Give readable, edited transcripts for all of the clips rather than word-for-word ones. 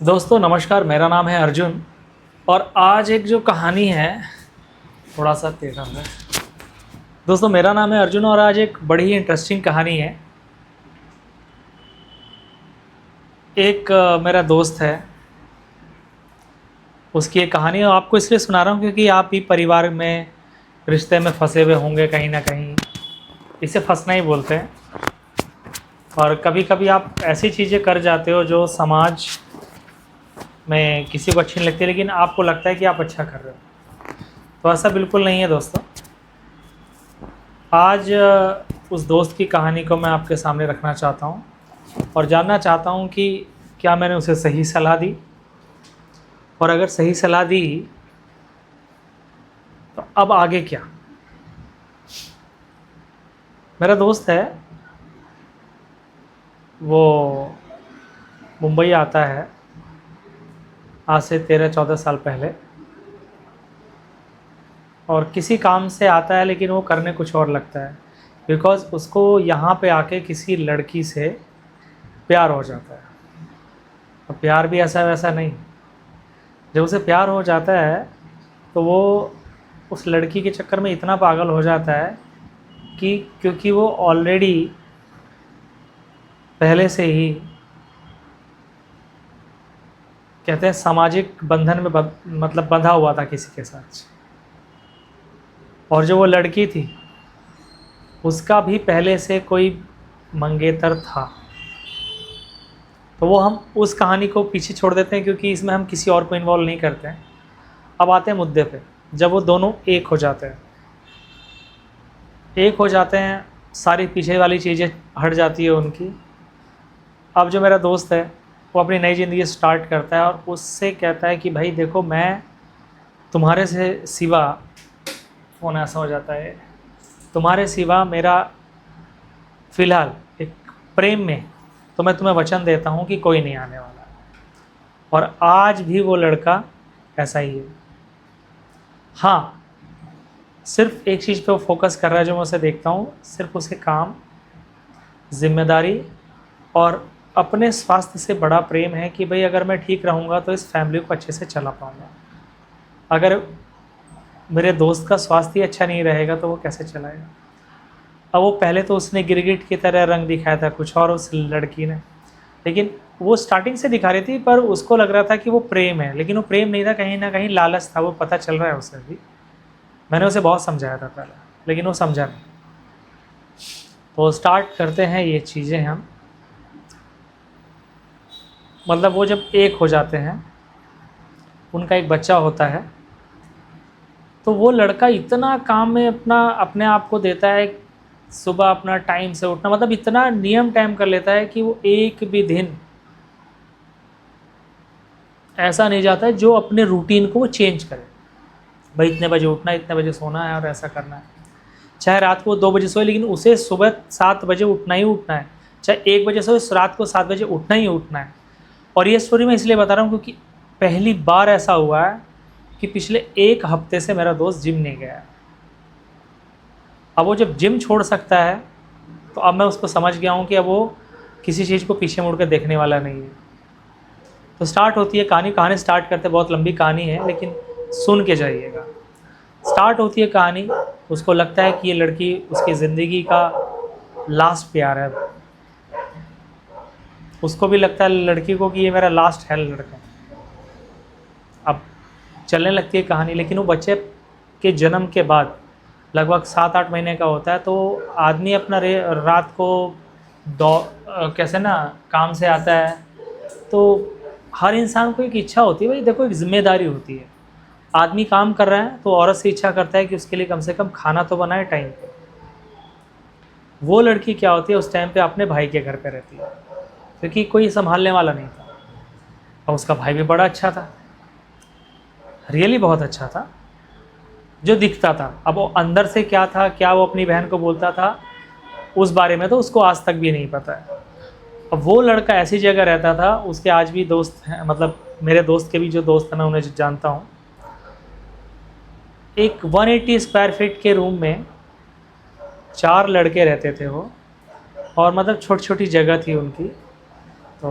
दोस्तों नमस्कार, मेरा नाम है अर्जुन और आज एक जो कहानी है थोड़ा सा तेज़ है। दोस्तों मेरा नाम है अर्जुन और आज एक बड़ी ही इंटरेस्टिंग कहानी है। एक मेरा दोस्त है, उसकी एक कहानी है। आपको इसलिए सुना रहा हूँ क्योंकि आप भी परिवार में रिश्ते में फंसे हुए होंगे कहीं ना कहीं। इसे फंसना ही बोलते हैं। और कभी कभी आप ऐसी चीज़ें कर जाते हो जो समाज में किसी को अच्छी नहीं लगती, लेकिन आपको लगता है कि आप अच्छा कर रहे हो। तो ऐसा बिल्कुल नहीं है दोस्तों। आज उस दोस्त की कहानी को मैं आपके सामने रखना चाहता हूँ और जानना चाहता हूँ कि क्या मैंने उसे सही सलाह दी, और अगर सही सलाह दी तो अब आगे क्या। मेरा दोस्त है, वो मुंबई आता है आज से 13-14 साल पहले, और किसी काम से आता है लेकिन वो करने कुछ और लगता है। बिकॉज़ उसको यहाँ पे आके किसी लड़की से प्यार हो जाता है। और प्यार भी ऐसा वैसा नहीं, जब उसे प्यार हो जाता है तो वो उस लड़की के चक्कर में इतना पागल हो जाता है कि क्योंकि वो ऑलरेडी पहले से ही कहते हैं सामाजिक बंधन में मतलब बंधा हुआ था किसी के साथ। और जो वो लड़की थी उसका भी पहले से कोई मंगेतर था। तो वो हम उस कहानी को पीछे छोड़ देते हैं क्योंकि इसमें हम किसी और को इन्वॉल्व नहीं करते हैं। अब आते हैं मुद्दे पे। जब वो दोनों एक हो जाते हैं, सारी पीछे वाली चीज़ें हट जाती है उनकी। अब जो मेरा दोस्त है वो अपनी नई ज़िंदगी स्टार्ट करता है और उससे कहता है कि भाई देखो, मैं तुम्हारे से सिवा, फ़ोन ऐसा हो जाता है, तुम्हारे सिवा मेरा फ़िलहाल एक प्रेम में तो मैं तुम्हें वचन देता हूँ कि कोई नहीं आने वाला। और आज भी वो लड़का ऐसा ही है। हाँ, सिर्फ एक चीज़ पे वो फोकस कर रहा है जो मैं उसे देखता हूँ, सिर्फ उसे काम, जिम्मेदारी और अपने स्वास्थ्य से बड़ा प्रेम है कि भाई अगर मैं ठीक रहूँगा तो इस फैमिली को अच्छे से चला पाऊँगा। अगर मेरे दोस्त का स्वास्थ्य ही अच्छा नहीं रहेगा तो वो कैसे चलाएगा। अब वो पहले तो उसने गिरगिट की तरह रंग दिखाया था कुछ और उस लड़की ने, लेकिन वो स्टार्टिंग से दिखा रही थी, पर उसको लग रहा था कि वो प्रेम है, लेकिन वो प्रेम नहीं था, कहीं ना कहीं लालच था। वो पता चल रहा है उसे भी। मैंने उसे बहुत समझाया था पहले, लेकिन वो समझा नहीं। तो स्टार्ट करते हैं ये चीज़ें हम। मतलब वो जब एक हो जाते हैं, उनका एक बच्चा होता है, तो वो लड़का इतना काम में अपने आप को देता है। सुबह अपना टाइम से उठना, मतलब इतना नियम टाइम कर लेता है कि वो एक भी दिन ऐसा नहीं जाता है जो अपने रूटीन को वो चेंज करे। भाई इतने बजे उठना है, इतने बजे सोना है और ऐसा करना है। चाहे रात को 2 बजे सोए, लेकिन उसे सुबह 7 बजे उठना ही उठना है। चाहे 1 बजे सोए, रात को 7 बजे उठना ही उठना है। और ये स्टोरी मैं इसलिए बता रहा हूँ क्योंकि पहली बार ऐसा हुआ है कि पिछले 1 हफ्ते से मेरा दोस्त जिम नहीं गया है। अब वो जब जिम छोड़ सकता है तो अब मैं उसको समझ गया हूँ कि अब वो किसी चीज़ को पीछे मुड़ कर देखने वाला नहीं है। तो स्टार्ट होती है कहानी स्टार्ट करते, बहुत लंबी कहानी है लेकिन सुन के जाइएगा। स्टार्ट होती है कहानी, उसको लगता है कि ये लड़की उसकी ज़िंदगी का लास्ट प्यार है। उसको भी लगता है लड़की को कि ये मेरा लास्ट है लड़का। अब चलने लगती है कहानी, लेकिन वो बच्चे के जन्म के बाद लगभग 7-8 महीने का होता है। तो आदमी अपना रात को कैसे ना काम से आता है, तो हर इंसान को एक इच्छा होती है। भाई देखो, एक जिम्मेदारी होती है। आदमी काम कर रहा है तो औरत से इच्छा करता है कि उसके लिए कम से कम खाना तो बनाए टाइम पे। वो लड़की क्या होती है, उस टाइम पे अपने भाई के घर पे रहती है क्योंकि कोई संभालने वाला नहीं था। और उसका भाई भी बड़ा अच्छा था, रियली बहुत अच्छा था जो दिखता था। अब वो अंदर से क्या था, क्या वो अपनी बहन को बोलता था, उस बारे में तो उसको आज तक भी नहीं पता है। अब वो लड़का ऐसी जगह रहता था, उसके आज भी दोस्त हैं, मतलब मेरे दोस्त के भी जो दोस्त हैं मैं उन्हें जानता हूँ। एक 180 स्क्वायर फीट के रूम में 4 लड़के रहते थे वो, और मतलब छोटी छोटी जगह थी उनकी। तो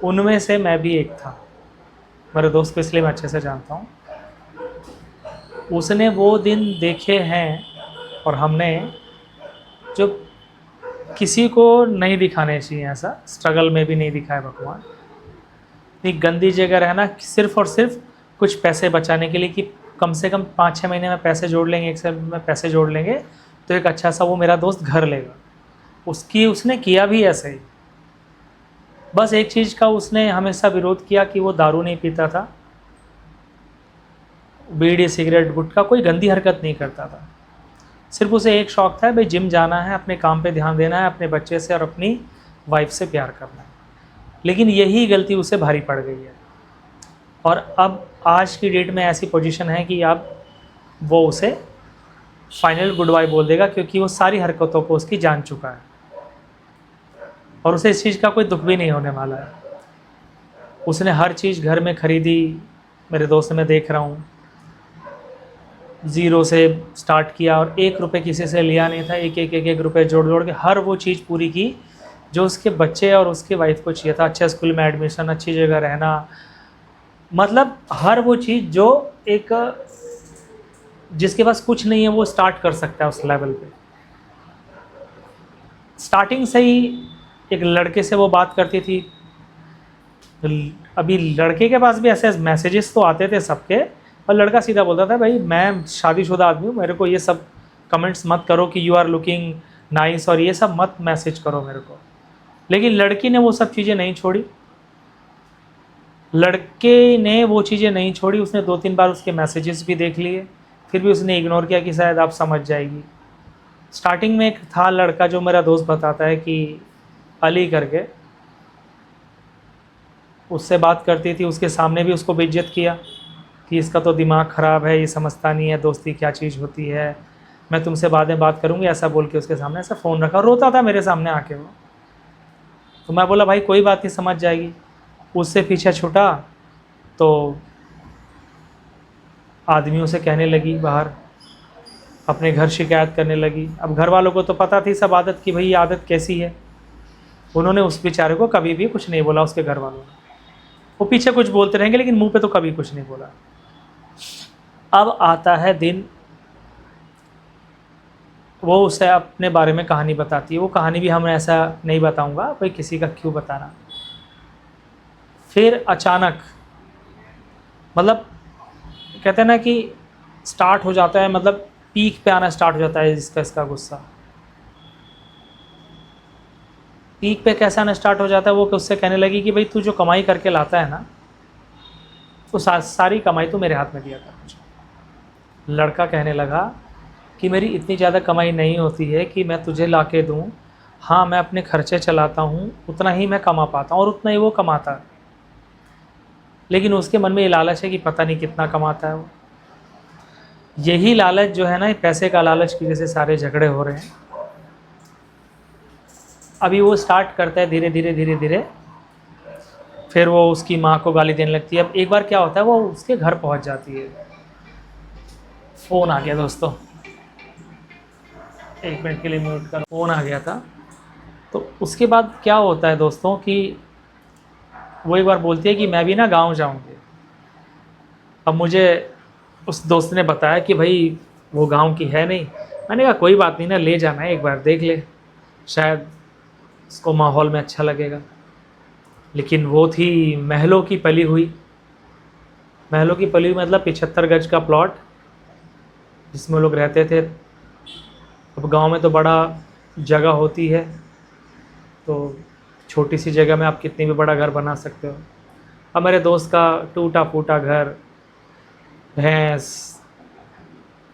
उनमें से मैं भी एक था। मेरे दोस्त को इसलिए मैं अच्छे से जानता हूँ। उसने वो दिन देखे हैं और हमने, जो किसी को नहीं दिखाने चाहिए, ऐसा स्ट्रगल में भी नहीं दिखाए भगवान। इतनी गंदी जगह रहना सिर्फ और सिर्फ कुछ पैसे बचाने के लिए कि कम से कम 5-6 महीने में पैसे जोड़ लेंगे, 1 साल में पैसे जोड़ लेंगे तो एक अच्छा सा वो मेरा दोस्त घर लेगा। उसने किया भी ऐसे ही। बस एक चीज़ का उसने हमेशा विरोध किया कि वो दारू नहीं पीता था, बीड़ी सिगरेट गुटखा कोई गंदी हरकत नहीं करता था। सिर्फ उसे एक शौक़ था, भाई जिम जाना है, अपने काम पे ध्यान देना है, अपने बच्चे से और अपनी वाइफ से प्यार करना है। लेकिन यही गलती उसे भारी पड़ गई है और अब आज की डेट में ऐसी पोजीशन है कि अब वो उसे फाइनल गुड बाय बोल देगा, क्योंकि वो सारी हरकतों को उसकी जान चुका है और उसे इस चीज़ का कोई दुख भी नहीं होने वाला है। उसने हर चीज़ घर में खरीदी। मेरे दोस्त मैं देख रहा हूँ, ज़ीरो से स्टार्ट किया और 1 रुपये किसी से लिया नहीं था। एक रुपये जोड़ जोड़ के हर वो चीज़ पूरी की जो उसके बच्चे और उसके वाइफ को चाहिए था। अच्छे स्कूल में एडमिशन, अच्छी जगह रहना, मतलब हर वो चीज़ जो एक जिसके पास कुछ नहीं है वो स्टार्ट कर सकता है उस लेवल पे। स्टार्टिंग से ही एक लड़के से वो बात करती थी। अभी लड़के के पास भी ऐसे मैसेजेस तो आते थे सबके, और लड़का सीधा बोलता था भाई मैं शादीशुदा आदमी हूँ, मेरे को ये सब कमेंट्स मत करो कि यू आर लुकिंग नाइस और ये सब मत मैसेज करो मेरे को। लेकिन लड़की ने वो सब चीज़ें नहीं छोड़ी। लड़के ने वो चीज़ें नहीं छोड़ी। उसने 2-3 बार उसके मैसेजेस भी देख लिए, फिर भी उसने इग्नोर किया कि शायद आप समझ जाएगी। स्टार्टिंग में एक था लड़का जो मेरा दोस्त बताता है कि अली करके, उससे बात करती थी, उसके सामने भी उसको बेइज्जत किया कि इसका तो दिमाग ख़राब है, ये समझता नहीं है दोस्ती क्या चीज़ होती है, मैं तुमसे बाद में बात करूँगी, ऐसा बोल के उसके सामने ऐसा फ़ोन रखा। रोता था मेरे सामने आके वो। तो मैं बोला भाई कोई बात नहीं, समझ जाएगी। उससे पीछे छूटा तो आदमियों से कहने लगी, बाहर अपने घर शिकायत करने लगी। अब घर वालों को तो पता थी सब आदत की, भाई ये आदत कैसी है। उन्होंने उस बेचारे को कभी भी कुछ नहीं बोला। उसके घर वालों ने, वो पीछे कुछ बोलते रहेंगे लेकिन मुंह पे तो कभी कुछ नहीं बोला। अब आता है दिन, वो उसे अपने बारे में कहानी बताती है। वो कहानी भी हम ऐसा नहीं बताऊंगा, भाई किसी का क्यों बताना। फिर अचानक, मतलब कहते हैं ना कि स्टार्ट हो जाता है, मतलब पीक पे आना स्टार्ट हो जाता है इसका गुस्सा। पीक पे कैसे आना स्टार्ट हो जाता है, वो उससे कहने लगी कि भाई तू जो कमाई करके लाता है ना, तो सारी कमाई तो मेरे हाथ में दिया कर मुझे। लड़का कहने लगा कि मेरी इतनी ज़्यादा कमाई नहीं होती है कि मैं तुझे ला के दूँ। हाँ मैं अपने खर्चे चलाता हूँ, उतना ही मैं कमा पाता हूँ और उतना ही वो कमाता है। लेकिन उसके मन में ये लालच है कि पता नहीं कितना कमाता है वो। यही लालच जो है ना, पैसे का लालच की वजह से सारे झगड़े हो रहे हैं। अभी वो स्टार्ट करता है धीरे धीरे धीरे धीरे, फिर वो उसकी माँ को गाली देने लगती है। अब एक बार क्या होता है, वो उसके घर पहुंच जाती है। फ़ोन आ गया दोस्तों, 1 मिनट के लिए म्यूट कर, फ़ोन आ गया था। तो उसके बाद क्या होता है दोस्तों कि वो एक बार बोलती है कि मैं भी ना गांव जाऊंगी। अब मुझे उस दोस्त ने बताया कि भाई वो गांव की है नहीं। मैंने कहा कोई बात नहीं ना, ले जाना है, एक बार देख ले, शायद उसको माहौल में अच्छा लगेगा। लेकिन वो थी महलों की पली हुई। महलों की पली हुई मतलब 75 गज का प्लॉट जिसमें लोग रहते थे। अब गांव में तो बड़ा जगह होती है, तो छोटी सी जगह में आप कितनी भी बड़ा घर बना सकते हो। अब मेरे दोस्त का टूटा फूटा घर, भैंस,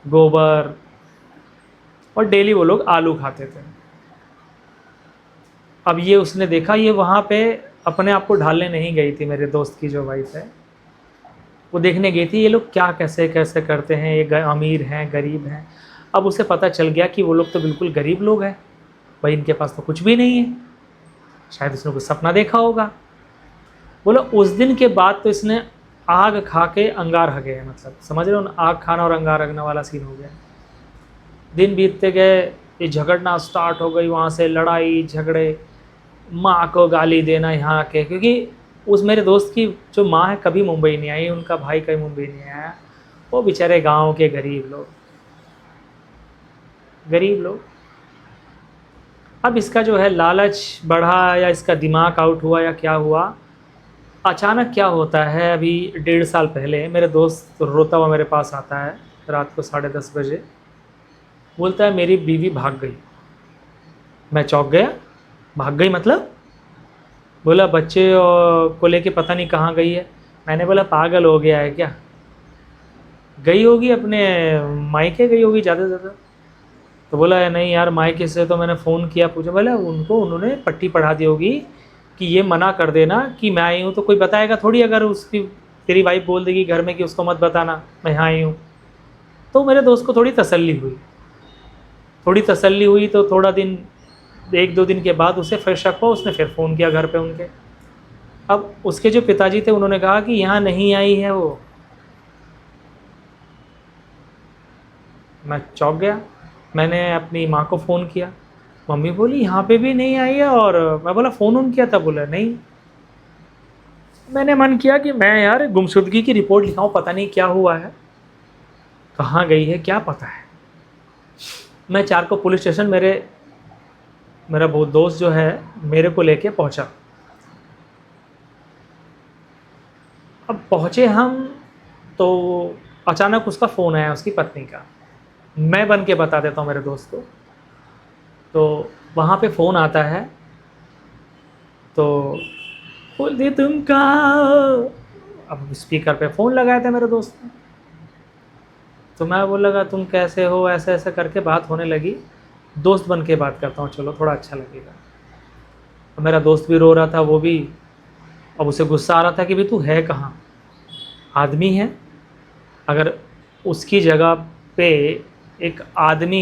गोबर, और डेली वो लोग आलू खाते थे। अब ये उसने देखा, ये वहाँ पे अपने आप को ढालने नहीं गई थी। मेरे दोस्त की जो वाइफ है वो देखने गई थी ये लोग क्या कैसे कैसे करते हैं, ये अमीर हैं गरीब हैं। अब उसे पता चल गया कि वो लोग तो बिल्कुल गरीब लोग हैं, भाई इनके पास तो कुछ भी नहीं है। शायद उसने कुछ सपना देखा होगा। बोलो उस दिन के बाद तो इसने आग खा के अंगार हगे है, मतलब समझ रहे हो ना, आग खाना और अंगार हगना वाला सीन हो गया। दिन बीतते गए, ये झगड़ना स्टार्ट हो गई, वहाँ से लड़ाई झगड़े, माँ को गाली देना यहाँ के, क्योंकि उस मेरे दोस्त की जो माँ है कभी मुंबई नहीं आई, उनका भाई कभी मुंबई नहीं आया। वो बेचारे गांव के गरीब लोग, गरीब लोग। अब इसका जो है लालच बढ़ा या इसका दिमाग आउट हुआ या क्या हुआ, अचानक क्या होता है, अभी 1.5 साल पहले मेरे दोस्त रोता हुआ मेरे पास आता है रात को 10:30 बजे। बोलता है मेरी बीवी भाग गई। मैं चौंक गया। भाग गई मतलब? बोला बच्चे को लेके पता नहीं कहाँ गई है। मैंने बोला पागल हो गया है क्या, गई होगी अपने मायके गई होगी ज़्यादा से ज़्यादा। तो बोला है नहीं यार, मायके से तो मैंने फ़ोन किया पूछा। बोला उनको उन्होंने पट्टी पढ़ा दी होगी कि ये मना कर देना कि मैं आई हूँ, तो कोई बताएगा थोड़ी, अगर उसकी तेरी वाइफ बोल देगी घर में कि उसको मत बताना मैं यहाँ आई हूँ। तो मेरे दोस्त को थोड़ी तसल्ली हुई, तो थोड़ा दिन, 1-2 दिन के बाद उसे फिर शक हुआ, उसने फिर फ़ोन किया घर पे उनके। अब उसके जो पिताजी थे उन्होंने कहा कि यहाँ नहीं आई है वो। मैं चौंक गया। मैंने अपनी माँ को फ़ोन किया, मम्मी बोली यहाँ पे भी नहीं आई है, और मैं बोला फ़ोन ऑन किया था, बोला नहीं। मैंने मन किया कि मैं यार गुमशुदगी की रिपोर्ट लिखाऊं, पता नहीं क्या हुआ है, कहाँ गई है क्या पता है। मैं 4 को पुलिस स्टेशन मेरा वो दोस्त जो है मेरे को लेके पहुंचा। अब पहुंचे हम तो अचानक उसका फ़ोन आया, उसकी पत्नी का। मैं बन के बता देता हूँ मेरे दोस्त को। तो वहाँ पे फ़ोन आता है, तो बोलती तुम कहाँ हो। अब स्पीकर पे फ़ोन लगाया था मेरे दोस्त ने। तो मैं बोल लगा तुम कैसे हो, ऐसे ऐसे करके बात होने लगी। दोस्त बन के बात करता हूँ, चलो थोड़ा अच्छा लगेगा। और मेरा दोस्त भी रो रहा था, वो भी। अब उसे गुस्सा आ रहा था कि भाई तू है कहाँ, आदमी है। अगर उसकी जगह पे एक आदमी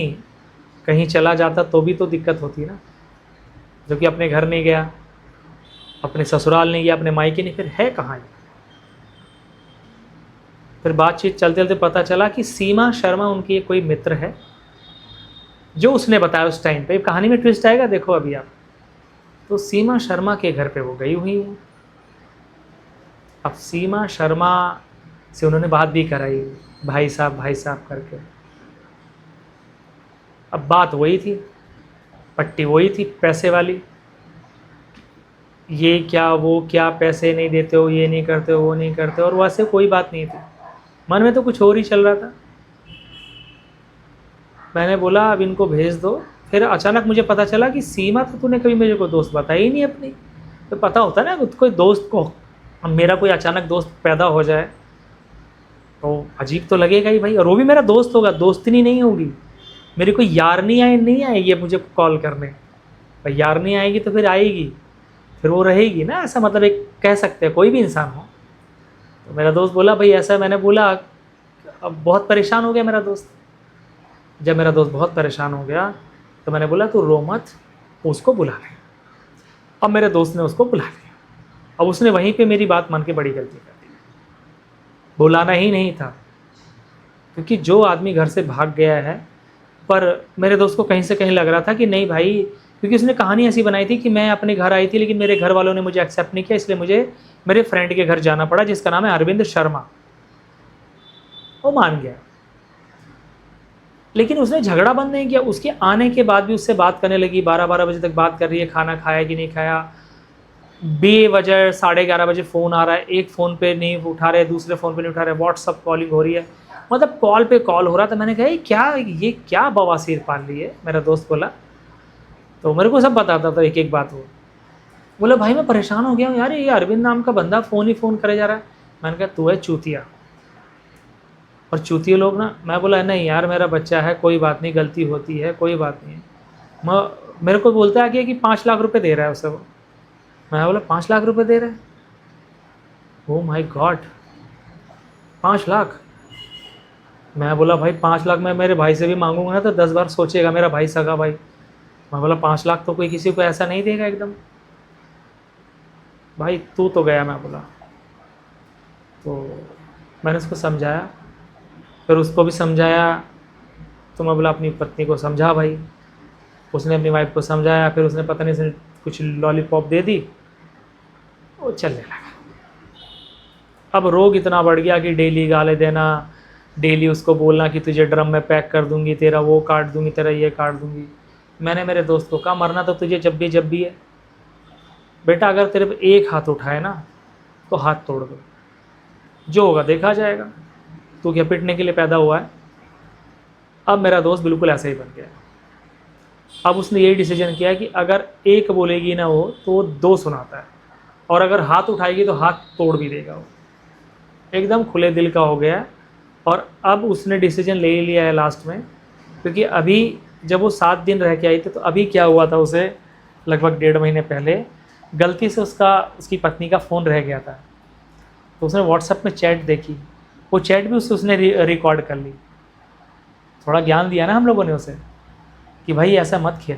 कहीं चला जाता तो भी तो दिक्कत होती ना, जो कि अपने घर नहीं गया, अपने ससुराल नहीं गया, अपने मायके नहीं, फिर है कहाँ ये। फिर बातचीत चलते चलते पता चला कि सीमा शर्मा उनकी कोई मित्र है, जो उसने बताया उस टाइम पे। कहानी में ट्विस्ट आएगा, देखो अभी आप। तो सीमा शर्मा के घर पे वो गई हुई है। अब सीमा शर्मा से उन्होंने बात भी कराई, भाई साहब करके। अब बात वही थी, पट्टी वही थी पैसे वाली, ये क्या वो क्या, पैसे नहीं देते हो, ये नहीं करते हो, वो नहीं करते हो, और वैसे कोई बात नहीं थी, मन में तो कुछ और ही चल रहा था। मैंने बोला अब इनको भेज दो। फिर अचानक मुझे पता चला कि सीमा तो तूने कभी मेरे को दोस्त बताई ही नहीं अपनी। तो पता होता ना कोई दोस्त को, अब मेरा कोई अचानक दोस्त पैदा हो जाए तो अजीब तो लगेगा ही भाई। और वो भी मेरा दोस्त होगा, दोस्तनी नहीं होगी, मेरी कोई यारनी नहीं आएगी मुझे कॉल करने। भाई यारनी आएगी तो फिर आएगी, फिर वो रहेगी ना, ऐसा मतलब एक कह सकते हैं कोई भी इंसान हो। तो मेरा दोस्त बोला भाई ऐसा। मैंने बोला अब बहुत परेशान हो गया मेरा दोस्त। जब मेरा दोस्त बहुत परेशान हो गया तो मैंने बोला तू रो मत, उसको बुला ले। अब मेरे दोस्त ने उसको बुला लिया। अब उसने वहीं पे मेरी बात मान के बड़ी गलती कर दी, बुलाना ही नहीं था। क्योंकि जो आदमी घर से भाग गया है, पर मेरे दोस्त को कहीं से कहीं लग रहा था कि नहीं भाई, क्योंकि उसने कहानी ऐसी बनाई थी कि मैं अपने घर आई थी लेकिन मेरे घर वालों ने मुझे एक्सेप्ट नहीं किया, इसलिए मुझे मेरे फ्रेंड के घर जाना पड़ा जिसका नाम है अरविंद शर्मा। वो मान गया, लेकिन उसने झगड़ा बंद नहीं किया। उसके आने के बाद भी उससे बात करने लगी, 12-12 बजे तक बात कर रही है, खाना खाया कि नहीं खाया, बेवजह 11:30 बजे फ़ोन आ रहा है, एक फ़ोन पे नहीं उठा रहे, दूसरे फ़ोन पे नहीं उठा रहे, व्हाट्सअप कॉलिंग हो रही है, मतलब कॉल पे कॉल हो रहा था। मैंने कहा ये क्या बवासीर पाल रही है, मेरा दोस्त बोला। तो मेरे को सब बताता था एक एक बात। वो बोला भाई मैं परेशान हो गया हूँ यार, ये अरविंद नाम का बंदा फ़ोन ही फ़ोन करे जा रहा है। मैंने कहा तू है चूतिया, और चूतिए लोग ना। मैं बोला नहीं यार मेरा बच्चा है, कोई बात नहीं, गलती होती है, कोई बात नहीं है। मेरे को बोलता है कि 5 लाख रुपए दे रहा है उसे वो। मैं बोला 5 लाख रुपए दे रहा है? Oh my God, 5 lakh? मैं बोला भाई 5 लाख मैं मेरे भाई से भी मांगूंगा ना तो 10 बार सोचेगा, मेरा भाई सगा भाई। मैं बोला 5 लाख तो कोई किसी को ऐसा नहीं देगा एकदम। भाई तू तो गया, मैं बोला। तो मैंने उसको समझाया, फिर उसको भी समझाया। तो मैं बोला अपनी पत्नी को समझा भाई। उसने अपनी वाइफ को समझाया, फिर उसने पता नहीं कुछ लॉलीपॉप दे दी, वो चलने लगा। अब रोग इतना बढ़ गया कि डेली गाली देना, डेली उसको बोलना कि तुझे ड्रम में पैक कर दूंगी, तेरा वो काट दूंगी, तेरा ये काट दूंगी। मैंने मेरे दोस्त को कहा मरना तो तुझे जब भी है बेटा, अगर तेरे पे एक हाथ उठाए ना तो हाथ तोड़ दो, जो होगा देखा जाएगा, तू क्या पिटने के लिए पैदा हुआ है। अब मेरा दोस्त बिल्कुल ऐसे ही बन गया। अब उसने यही डिसीजन किया कि अगर एक बोलेगी ना वो तो दो सुनाता है, और अगर हाथ उठाएगी तो हाथ तोड़ भी देगा वो। एकदम खुले दिल का हो गया। और अब उसने डिसीजन ले ही लिया है लास्ट में, क्योंकि अभी जब वो 7 दिन रह के आई थी तो अभी क्या हुआ था, उसे लगभग 1.5 महीने पहले गलती से उसकी पत्नी का फ़ोन रह गया था। तो उसने व्हाट्सएप में चैट देखी, वो चैट भी उसने रिकॉर्ड कर ली। थोड़ा ज्ञान दिया ना हम लोगों ने उसे कि भाई ऐसा मत खेल,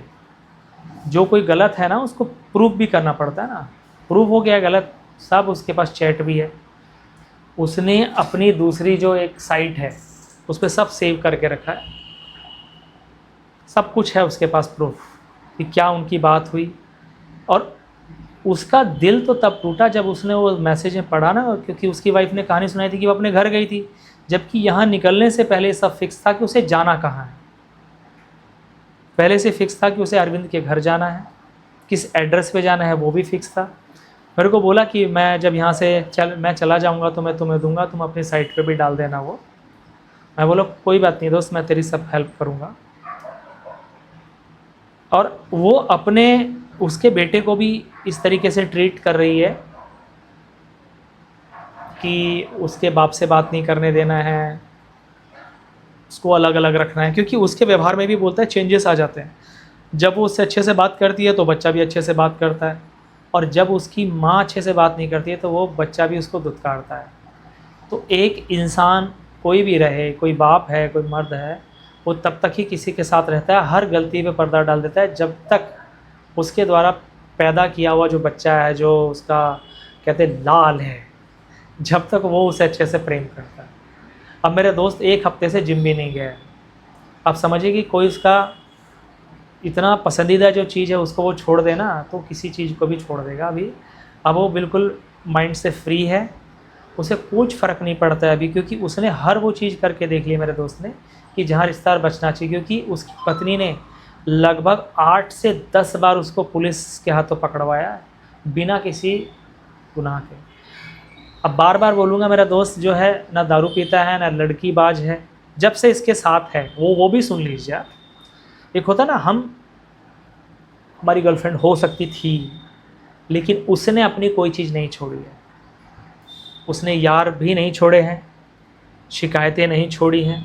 जो कोई गलत है ना उसको प्रूफ भी करना पड़ता है ना। प्रूफ हो गया गलत, सब उसके पास चैट भी है। उसने अपनी दूसरी जो एक साइट है उस पर सब सेव करके रखा है, सब कुछ है उसके पास प्रूफ कि क्या उनकी बात हुई। और उसका दिल तो तब टूटा जब उसने वो मैसेज में पढ़ा ना, क्योंकि उसकी वाइफ ने कहानी सुनाई थी कि वो अपने घर गई थी, जबकि यहाँ निकलने से पहले सब फिक्स था कि उसे जाना कहाँ है। पहले से फिक्स था कि उसे अरविंद के घर जाना है, किस एड्रेस पे जाना है वो भी फिक्स था। मेरे को बोला कि मैं जब यहाँ से मैं चला जाऊँगा तो मैं तुम्हें दूंगा, तुम अपनी साइट पे भी डाल देना वो। मैं बोला कोई बात नहीं दोस्त, मैं तेरी सब हेल्प करूँगा। और वो अपने उसके बेटे को भी इस तरीके से ट्रीट कर रही है कि उसके बाप से बात नहीं करने देना है, उसको अलग अलग रखना है, क्योंकि उसके व्यवहार में भी बोलता है चेंजेस आ जाते हैं। जब वो उससे अच्छे से बात करती है तो बच्चा भी अच्छे से बात करता है, और जब उसकी माँ अच्छे से बात नहीं करती है तो वो बच्चा भी उसको धुतकारता है। तो एक इंसान कोई भी रहे, कोई बाप है, कोई मर्द है, वो तब तक ही किसी के साथ रहता है, हर गलती पे पर्दा डाल देता है जब तक उसके द्वारा पैदा किया हुआ जो बच्चा है, जो उसका कहते लाल है, जब तक वो उसे अच्छे से प्रेम करता है। अब मेरे दोस्त 1 हफ्ते से जिम भी नहीं गया है। अब समझिए कि कोई उसका इतना पसंदीदा जो चीज़ है उसको वो छोड़ देना तो किसी चीज़ को भी छोड़ देगा अभी। अब वो बिल्कुल माइंड से फ्री है, उसे कुछ फ़र्क नहीं पड़ता है अभी, क्योंकि उसने हर वो चीज़ करके देख ली मेरे दोस्त ने कि जहाँ रिश्ता बचना चाहिए। क्योंकि उसकी पत्नी ने लगभग 8 से 10 बार उसको पुलिस के हाथों पकड़वाया है बिना किसी गुनाह के। अब बार बार बोलूँगा, मेरा दोस्त जो है ना दारू पीता है ना लड़कीबाज है, जब से इसके साथ है वो भी सुन लीजिए आप। एक होता ना, हमारी गर्लफ्रेंड हो सकती थी लेकिन उसने अपनी कोई चीज़ नहीं छोड़ी है। उसने यार भी नहीं छोड़े हैं, शिकायतें नहीं छोड़ी हैं,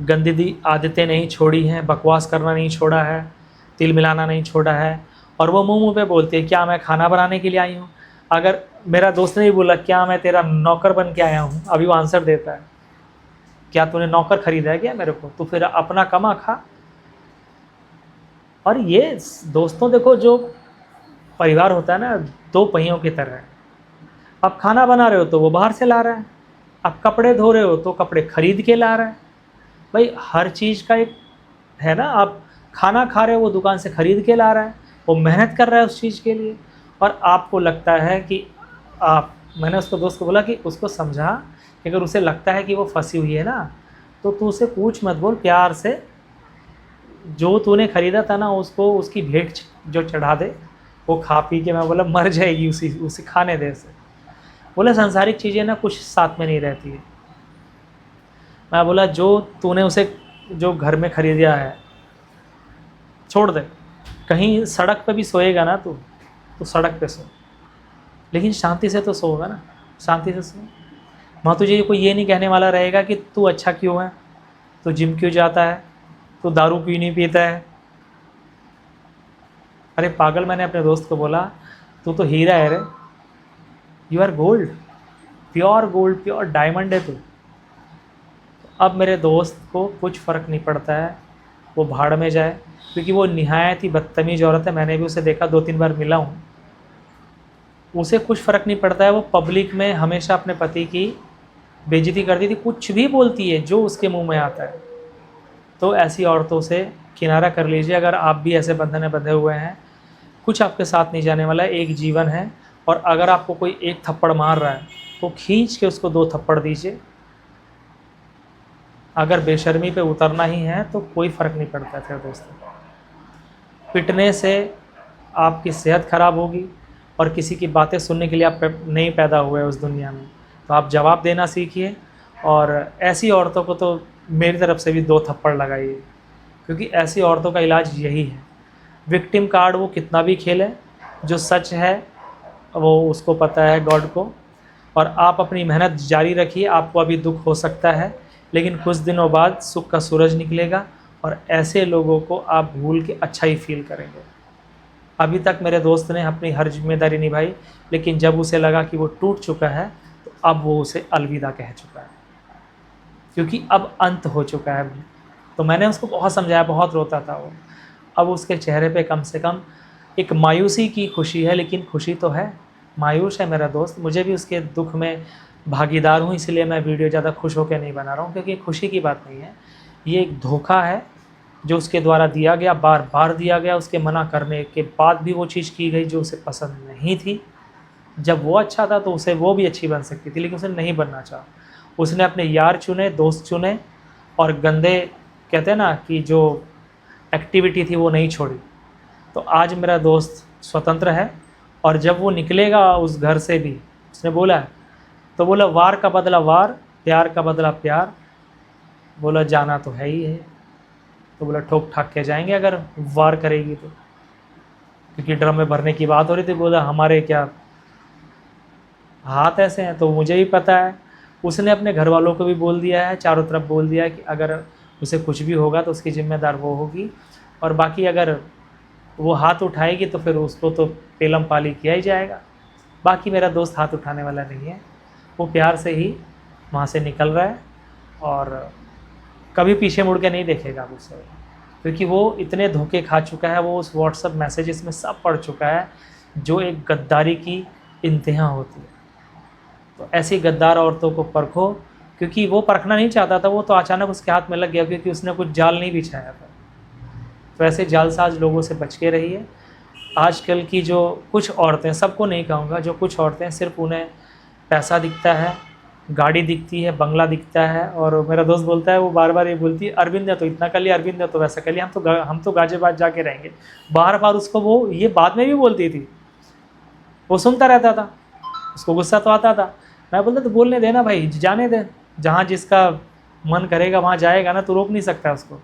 गंदी आदतें नहीं छोड़ी हैं, बकवास करना नहीं छोड़ा है, तिल मिलाना नहीं छोड़ा है। और वो मुंह पे बोलती है क्या मैं खाना बनाने के लिए आई हूँ। अगर मेरा दोस्त ने भी बोला क्या मैं तेरा नौकर बन के आया हूँ, अभी वो आंसर देता है क्या तूने नौकर खरीदा है क्या मेरे को, तू फिर अपना कमा खा। और ये दोस्तों देखो, जो परिवार होता है ना 2 पहियों की तरह है। आप खाना बना रहे हो तो वो बाहर से ला रहा है, आप कपड़े धो रहे हो तो कपड़े खरीद के ला रहा है। भाई हर चीज़ का एक है ना, आप खाना खा रहे हो वो दुकान से ख़रीद के ला रहा है, वो मेहनत कर रहा है उस चीज़ के लिए। और आपको लगता है कि मैंने उसको दोस्त को बोला कि उसको समझा कि अगर उसे लगता है कि वो फंसी हुई है ना तो तू उसे पूछ मत, बोल प्यार से, जो तूने ख़रीदा था ना उसको उसकी भेंट जो चढ़ा दे, वो खा पी के मैं बोला मर जाएगी, उसे खाने दे उसे। बोला सांसारिक चीज़ें ना कुछ साथ में नहीं रहती है। मैं बोला जो तूने उसे जो घर में ख़रीदा है छोड़ दे, कहीं सड़क पे भी सोएगा ना तो सड़क पे सो, लेकिन शांति से तो सोएगा ना, शांति से सो। वहाँ तुझे कोई ये नहीं कहने वाला रहेगा कि तू अच्छा क्यों है, तू जिम क्यों जाता है, तू दारू क्यों नहीं पीता है। अरे पागल, मैंने अपने दोस्त को बोला तू तो हीरा है रे, you are gold, pure gold, pure diamond है तू। अब मेरे दोस्त को कुछ फ़र्क नहीं पड़ता है, वो भाड़ में जाए, क्योंकि वो निहायत ही बदतमीज़ औरत है। मैंने भी उसे देखा, 2-3 बार मिला हूँ, उसे कुछ फ़र्क नहीं पड़ता है। वो पब्लिक में हमेशा अपने पति की बेइज्जती करती थी, कुछ भी बोलती है जो उसके मुंह में आता है। तो ऐसी औरतों से किनारा कर लीजिए। अगर आप भी ऐसे बंधन में बंधे हुए हैं, कुछ आपके साथ नहीं जाने वाला है, एक जीवन है। और अगर आपको कोई एक थप्पड़ मार रहा है वो खींच के उसको 2 थप्पड़ दीजिए। अगर बेशर्मी पे उतरना ही है तो कोई फ़र्क नहीं पड़ता फिर दोस्तों। पिटने से आपकी सेहत ख़राब होगी और किसी की बातें सुनने के लिए आप नहीं पैदा हुए उस दुनिया में। तो आप जवाब देना सीखिए, और ऐसी औरतों को तो मेरी तरफ से भी 2 थप्पड़ लगाइए, क्योंकि ऐसी औरतों का इलाज यही है। विक्टिम कार्ड वो कितना भी खेले, जो सच है वो उसको पता है, गॉड को। और आप अपनी मेहनत जारी रखिए। आपको अभी दुख हो सकता है, लेकिन कुछ दिनों बाद सुख का सूरज निकलेगा और ऐसे लोगों को आप भूल के अच्छा ही फील करेंगे। अभी तक मेरे दोस्त ने अपनी हर जिम्मेदारी निभाई, लेकिन जब उसे लगा कि वो टूट चुका है तो अब वो उसे अलविदा कह चुका है, क्योंकि अब अंत हो चुका है। तो मैंने उसको बहुत समझाया, बहुत रोता था वो। अब उसके चेहरे पे कम से कम एक मायूसी की खुशी है, लेकिन खुशी तो है। मायूस है मेरा दोस्त, मुझे भी उसके दुख में भागीदार हूँ, इसलिए मैं वीडियो ज़्यादा खुश होकर नहीं बना रहा हूँ, क्योंकि खुशी की बात नहीं है। ये एक धोखा है जो उसके द्वारा दिया गया, बार बार दिया गया। उसके मना करने के बाद भी वो चीज़ की गई जो उसे पसंद नहीं थी। जब वो अच्छा था तो उसे वो भी अच्छी बन सकती थी, लेकिन उसे नहीं बनना चाहा। उसने अपने यार चुने, दोस्त चुने, और गंदे कहते हैं ना कि जो एक्टिविटी थी वो नहीं छोड़ी। तो आज मेरा दोस्त स्वतंत्र है, और जब वो निकलेगा उस घर से भी, उसने बोला है, तो बोला वार का बदला वार, प्यार का बदला प्यार। बोला जाना तो है ही है। तो बोला ठोक ठाक के जाएंगे अगर वार करेगी तो, क्योंकि ड्रम में भरने की बात हो रही थी। बोला हमारे क्या हाथ ऐसे हैं, तो मुझे भी पता है। उसने अपने घर वालों को भी बोल दिया है, चारों तरफ बोल दिया है कि अगर उसे कुछ भी होगा तो उसकी जिम्मेदार वो होगी, और बाकी अगर वो हाथ उठाएगी तो फिर उसको तो पेलम पाली किया ही जाएगा। बाकी मेरा दोस्त हाथ उठाने वाला नहीं है, वो प्यार से ही वहाँ से निकल रहा है, और कभी पीछे मुड़ के नहीं देखेगा मुझसे, क्योंकि वो इतने धोखे खा चुका है। वो उस व्हाट्सएप मैसेजेस में सब पढ़ चुका है, जो एक गद्दारी की इंतहा होती है। तो ऐसी गद्दार औरतों को परखो, क्योंकि वो परखना नहीं चाहता था, वो तो अचानक उसके हाथ में लग गया, क्योंकि उसने कुछ जाल नहीं बिछाया था। तो ऐसे जालसाज लोगों से बच के रहिए। आजकल की जो कुछ औरतें, सबको नहीं कहूँगा, जो कुछ औरतें सिर्फ उन्हें पैसा दिखता है, गाड़ी दिखती है, बंगला दिखता है। और मेरा दोस्त बोलता है, वो बार बार ये बोलती है अरविंद ने तो इतना कर लिया, अरविंद ने तो वैसा कर लिया, हम तो गाजियाबाद जाके रहेंगे। बार बार उसको वो ये बाद में भी बोलती थी। वो सुनता रहता था, उसको गुस्सा तो आता था। मैं बोलता तो बोलने देना भाई, जाने दे, जहाँ जिसका मन करेगा वहाँ जाएगा ना, तो रोक नहीं सकता उसको।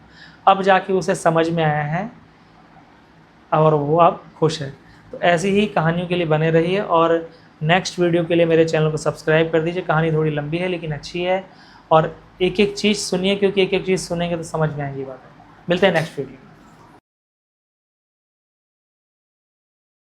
अब जाके उसे समझ में आया है और वो अब खुश है। तो ऐसी ही कहानियों के लिए बने रहिए, और नेक्स्ट वीडियो के लिए मेरे चैनल को सब्सक्राइब कर दीजिए। कहानी थोड़ी लंबी है लेकिन अच्छी है, और एक एक चीज़ सुनिए, क्योंकि एक एक चीज़ सुनेंगे तो समझ में आएगी बात। मिलते हैं नेक्स्ट वीडियो।